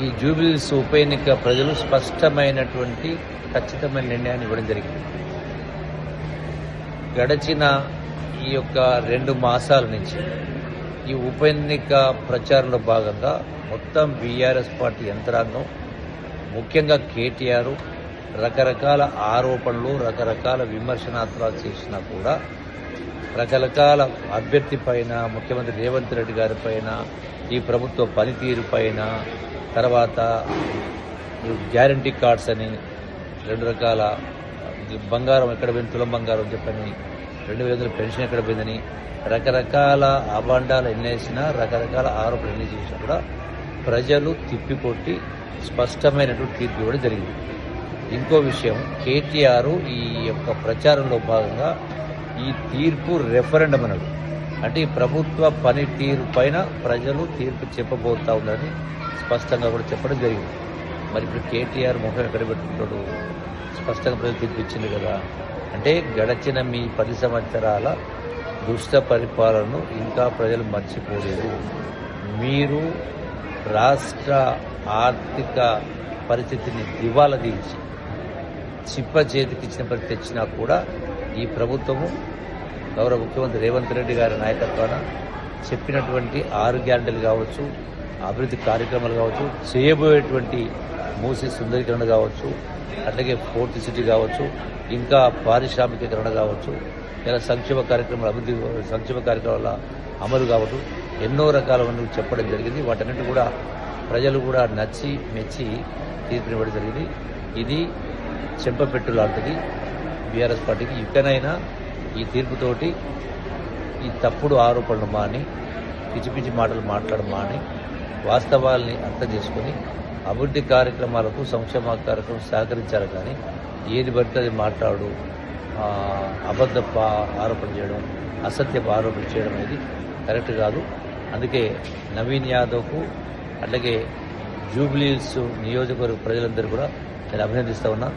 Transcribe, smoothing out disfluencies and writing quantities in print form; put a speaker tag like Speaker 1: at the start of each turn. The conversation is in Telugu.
Speaker 1: ఈ జూబిలీస్ ఉప ఎన్నిక ప్రజలు స్పష్టమైనటువంటి ఖచ్చితమైన నిర్ణయాన్ని ఇవ్వడం జరిగింది. గడిచిన ఈ యొక్క 2 మాసాల నుంచి ఈ ఉప ఎన్నిక ప్రచారంలో భాగంగా మొత్తం బీఆర్ఎస్ పార్టీ యంత్రాంగం, ముఖ్యంగా కేటీఆర్ రకరకాల ఆరోపణలు, రకరకాల విమర్శనాత్మకాలు చేసినా కూడా రకరకాల అభ్యర్థి పైన, ముఖ్యమంత్రి రేవంత్ రెడ్డి గారి పైన, ఈ ప్రభుత్వ పనితీరు పైన, తర్వాత గ్యారంటీ కార్డ్స్ అని 2 రకాల బంగారం ఎక్కడ పోయింది, తులం బంగారం చెప్పని, 2000 పెన్షన్ ఎక్కడ పోయిందని రకరకాల అభాండాలు ఎన్నేసినా, రకరకాల ఆరోపణలు ఎన్ని చేసినా కూడా ప్రజలు తిప్పికొట్టి స్పష్టమైనటువంటి తీర్పు ఇవ్వడం జరిగింది. ఇంకో విషయం, కేటీఆర్ ఈ యొక్క ప్రచారంలో భాగంగా ఈ తీర్పు రెఫరెండం అన్నాడు. అంటే ఈ ప్రభుత్వ పనితీరు పైన ప్రజలు తీర్పు చెప్పబోతా ఉందని స్పష్టంగా కూడా చెప్పడం జరిగింది. మరి ఇప్పుడు కేటీఆర్ ముఖం ఎక్కడ పెట్టుకుంటాడు? స్పష్టంగా ప్రజలు తీర్పు ఇచ్చింది కదా. అంటే గడిచిన మీ 10 సంవత్సరాల దుష్ట పరిపాలనను ఇంకా ప్రజలు మర్చిపోలేదు. మీరు రాష్ట్ర ఆర్థిక పరిస్థితిని దివాలా తీర్చి చిప్ప చేతికిచ్చిన పరిస్థితి తెచ్చినా కూడా ఈ ప్రభుత్వము గౌరవ ముఖ్యమంత్రి రేవంత్ రెడ్డి గారి నాయకత్వాన చెప్పినటువంటి 6 గ్యారెంటీలు కావచ్చు, అభివృద్ధి కార్యక్రమాలు కావచ్చు, చేయబోయేటువంటి మూసీ సుందరీకరణ కావచ్చు, అట్లాగే ఫోర్త్ సిటీ కావచ్చు, ఇంకా పారిశ్రామికీకరణ కావచ్చు, ఇలా సంక్షేమ కార్యక్రమాల అభివృద్ధి, సంక్షేమ కార్యక్రమాల అమలు కావచ్చు, ఎన్నో రకాల చెప్పడం జరిగింది. వాటన్నిటి కూడా ప్రజలు కూడా నచ్చి మెచ్చి తీర్పునివ్వడం జరిగింది. ఇది చెంపపెట్టు లాంటిది బీఆర్ఎస్ పార్టీకి. ఇకనైనా ఈ తీర్పుతోటి ఈ తప్పుడు ఆరోపణలు మాని, పిచ్చి పిచ్చి మాటలు మాట్లాడడం మాని, వాస్తవాల్ని అర్థం చేసుకుని అభివృద్ధి కార్యక్రమాలకు, సంక్షేమ కార్యక్రమం సహకరించారు. కానీ ఏది పడితే అది మాట్లాడు, అబద్ధపు ఆరోపణ చేయడం, అసత్యపు ఆరోపణ చేయడం అనేది కరెక్ట్ కాదు. అందుకే నవీన్ యాదవ్కు, అట్లాగే జూబ్లీహిల్స్ నియోజకవర్గ ప్రజలందరూ కూడా నేను అభినందిస్తా ఉన్నా.